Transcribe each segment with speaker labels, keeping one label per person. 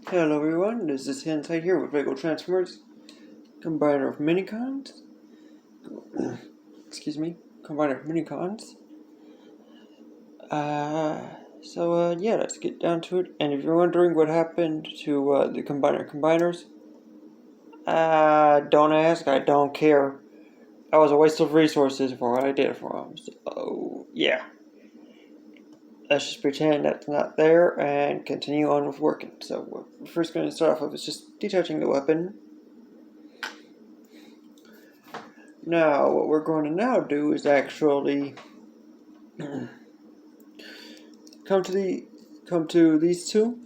Speaker 1: Hello everyone, this is Hentai here with Lego Transformers, combiner of Minicons. Excuse me, combiner of Minicons. Yeah, let's get down to it. And if you're wondering what happened to the combiners, don't ask, I don't care. That was a waste of resources for what I did for them. So, yeah. Let's just pretend that's not there and continue on with working. So, what we're first going to start off with is just detaching the weapon. Now, what we're going to now do is actually come to these two.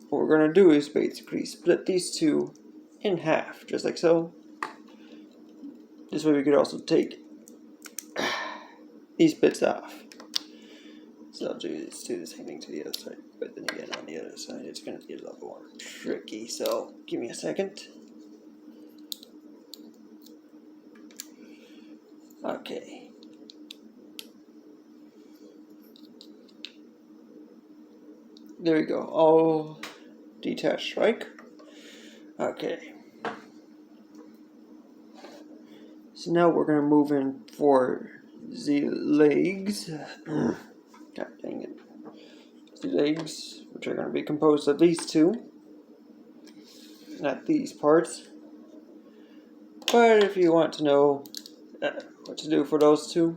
Speaker 1: What we're going to do is basically split these two in half, just like so. This way we could also take these bits off. So I'll do the same thing to the other side, but then again on the other side it's going to be a little more tricky, so give me a second. Okay. There we go, all detached, right? Okay. So now we're going to move in for the legs. God dang it. The legs, which are going to be composed of these two, not these parts. But if you want to know what to do for those two,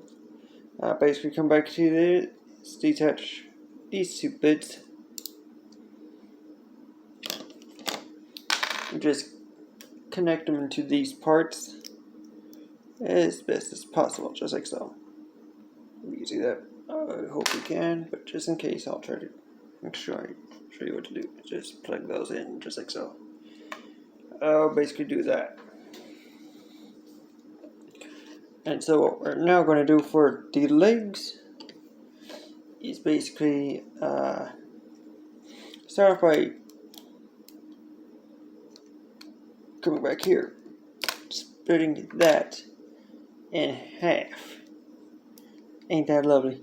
Speaker 1: basically come back to this, detach these two bits, and just connect them into these parts as best as possible, just like so. You can see that. I hope you can, but just in case, I'll try to make sure I show you what to do. Just plug those in, just like so. I'll basically do that. And so what we're now going to do for the legs is basically start off by coming back here, splitting that in half. Ain't that lovely?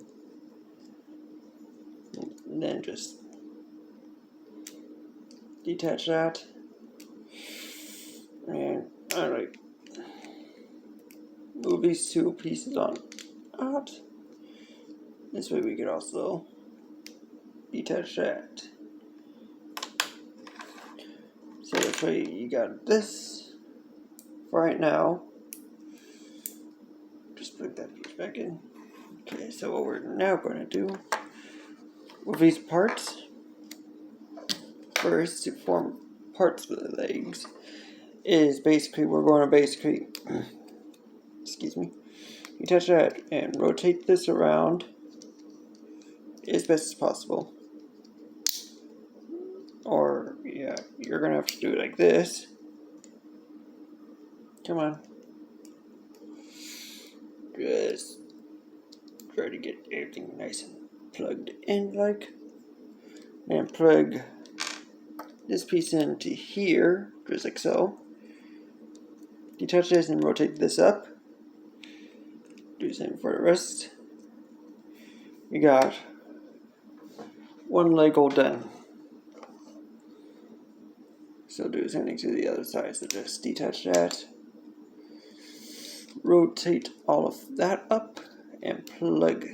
Speaker 1: And then just detach that. And alright, move these two pieces on out. This way we could also detach that. So this way you got this for right now. Just put that piece back in. Okay, so what we're now going to do with these parts, first to form parts of the legs, is basically we're going to basically excuse me, detach that and rotate this around as best as possible. Or yeah, you're gonna have to do it like this. Come on. Just try to get everything nice and plugged in, like. And plug this piece into here, just like so. Detach this and rotate this up. Do the same for the rest. You got one leg all done. So do the same thing to the other side. So just detach that. Rotate all of that up and plug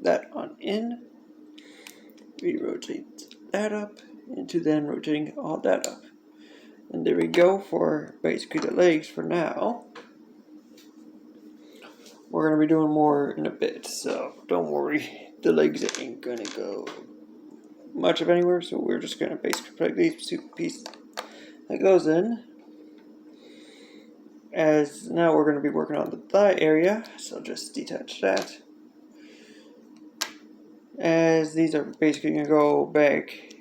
Speaker 1: that on in. Re-rotate that up into then rotating all that up. And there we go for basically the legs for now. We're going to be doing more in a bit, so don't worry. The legs ain't going to go much of anywhere, so we're just going to basically plug these two pieces like those in. As now we're going to be working on the thigh area, so just detach that. As these are basically going to go back.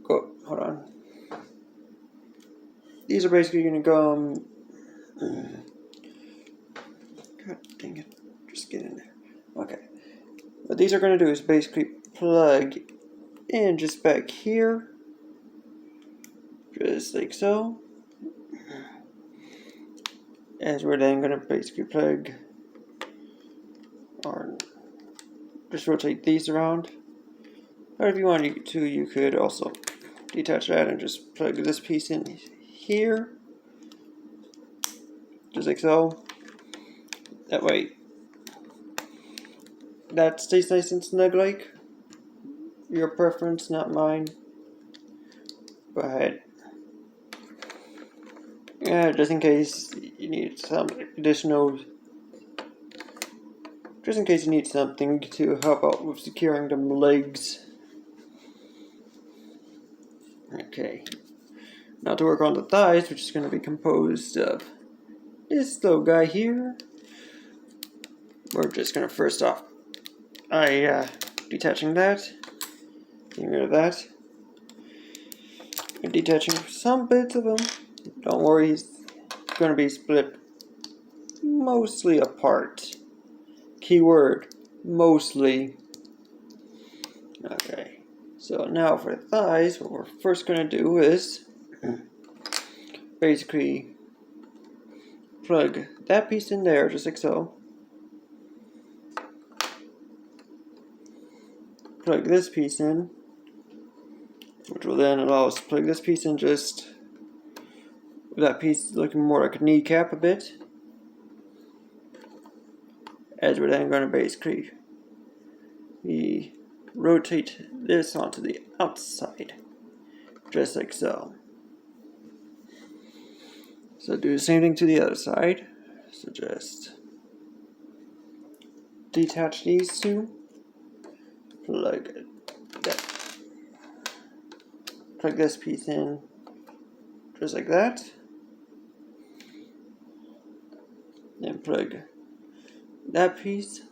Speaker 1: Hold on. These are basically going to go. God dang it. Just get in there. Okay. What these are going to do is basically plug in just back here. Just like so. As we're then going to basically plug or just rotate these around. But if you wanted to, you could also detach that and just plug this piece in here, just like so. That way, that stays nice and snug like. Your preference, not mine. But yeah, just in case you need some additional, just in case you need something to help out with securing the legs. Okay, now to work on the thighs, which is going to be composed of this little guy here. We're just going to first off, detaching that, getting rid of that, and detaching some bits of him. Don't worry, he's going to be split mostly apart. Keyword, mostly. Okay, so now for the thighs, what we're first going to do is basically plug that piece in there, just like so. Plug this piece in, which will then allow us to plug this piece in just with that piece looking more like a kneecap a bit. As we're then going to basically rotate this onto the outside, just like so. So do the same thing to the other side. So just detach these two, plug this piece in, just like that. Then plug that piece,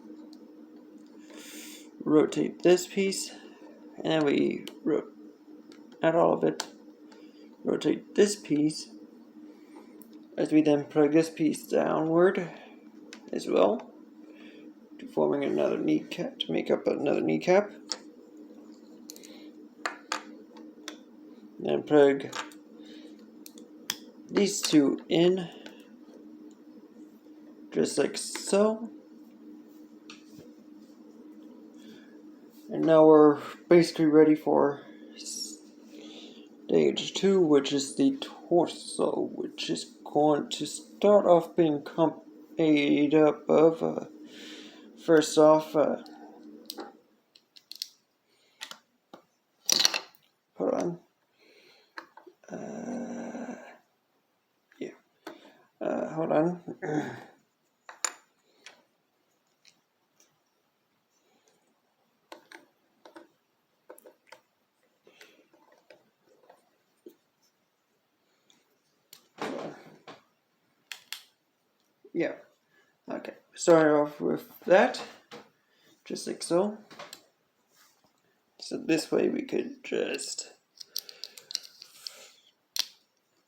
Speaker 1: rotate this piece, and then we not all of it, rotate this piece, as we then plug this piece downward as well, to forming another kneecap, to make up another kneecap. Then plug these two in, just like so. And now we're basically ready for stage 2, which is the torso, which is going to start off being made up of, first off, hold on, hold on. Yeah, okay, starting off with that, just like so. So this way we could just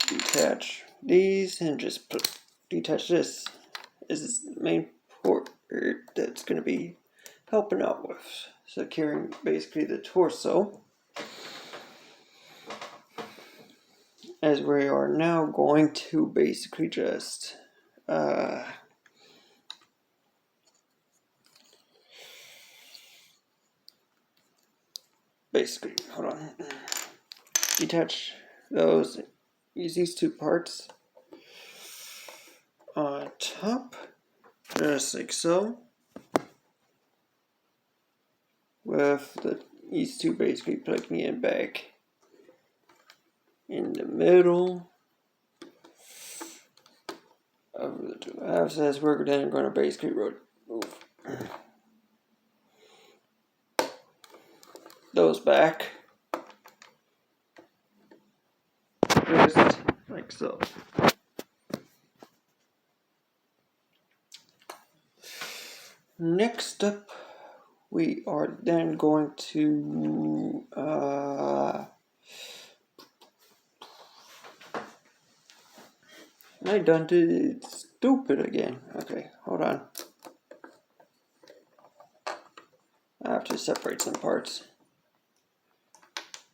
Speaker 1: detach these and just detach this. This is the main port that's going to be helping out with securing basically the torso. As we are now going to basically just hold on, detach these two parts on top, just like so, with these two basically plugging in back in the middle of the two halves, as we're then going to basically move those back, just like so. Next up, we are then going to I done did stupid again. Okay, hold on. I have to separate some parts,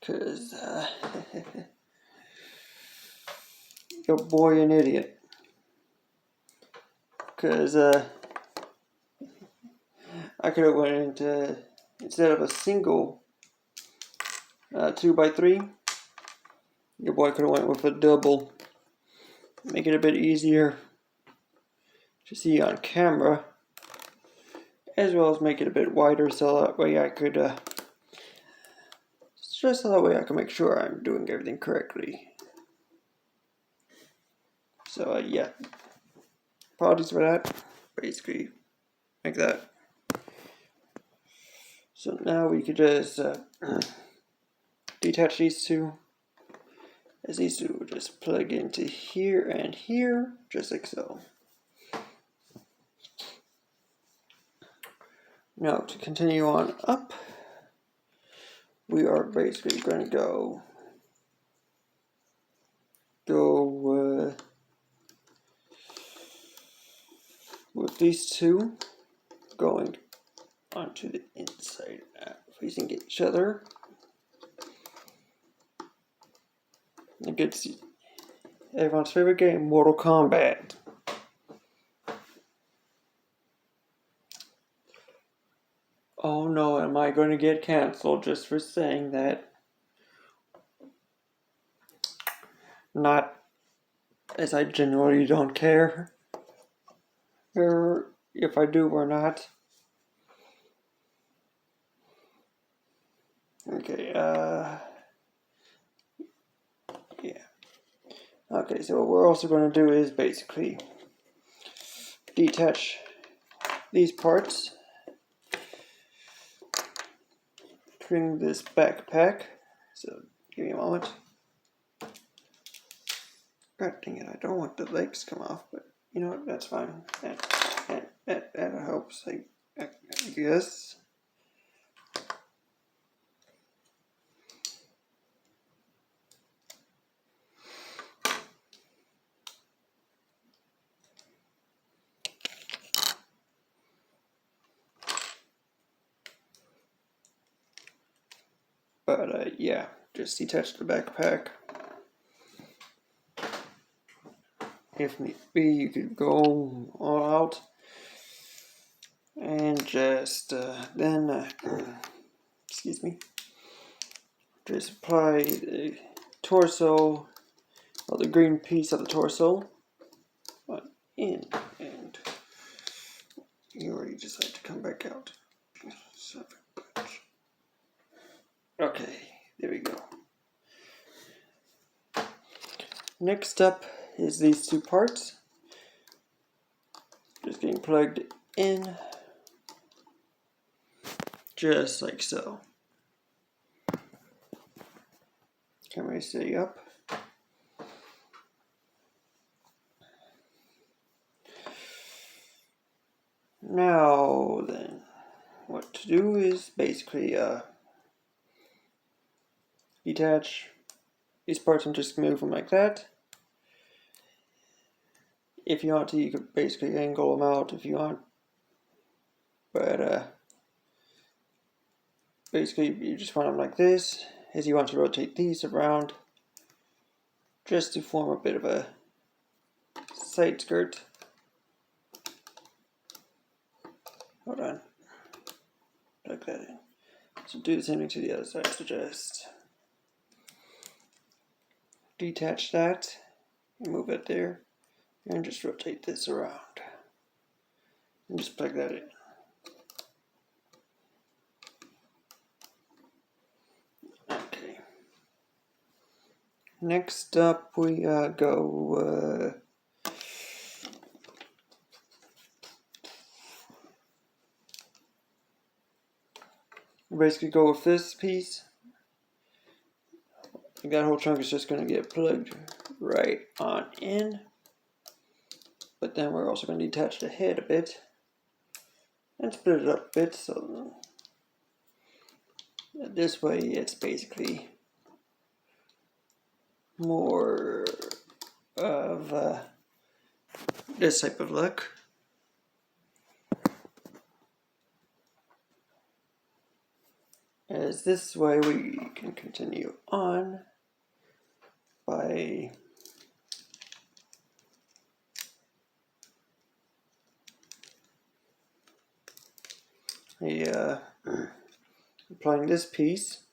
Speaker 1: cause your boy an idiot. Cause I could have went into, instead of a single 2x3. Your boy could have went with a double. Make it a bit easier to see on camera, as well as make it a bit wider so that way I could make sure I'm doing everything correctly. So yeah, apologies for that. Basically, like that. So now we could just detach these two, as these two will just plug into here and here, just like so. Now to continue on up, we are basically going to go with these two going onto the inside, facing each other. You get to see everyone's favorite game, Mortal Kombat. Oh no, am I going to get cancelled just for saying that? Not, as I genuinely don't care or if I do or not. Okay, yeah. Okay, so what we're also going to do is basically detach these parts, creating this backpack. So give me a moment. God dang it, I don't want the legs to come off, but you know what, that's fine. That helps, I guess. But yeah, just detach the backpack. If need be, you could go all out and just then excuse me, just apply the torso, or the green piece of the torso in, and you already decide to come back out. Okay, there we go. Next up is these two parts. Just getting plugged in, just like so. Camera stay up. Now then, what to do is basically detach these parts and just move them like that. If you want to, you could basically angle them out if you want, but basically you just want them like this, as you want to rotate these around just to form a bit of a side skirt. Hold on, plug that in. So do the same thing to the other side, so just detach that and move it there, and just rotate this around and just plug that in. Okay. Next up we go basically go with this piece. That whole chunk is just going to get plugged right on in. But then we're also going to detach the head a bit and split it up a bit, so this way it's basically more of this type of look. As this way we can continue on by applying this piece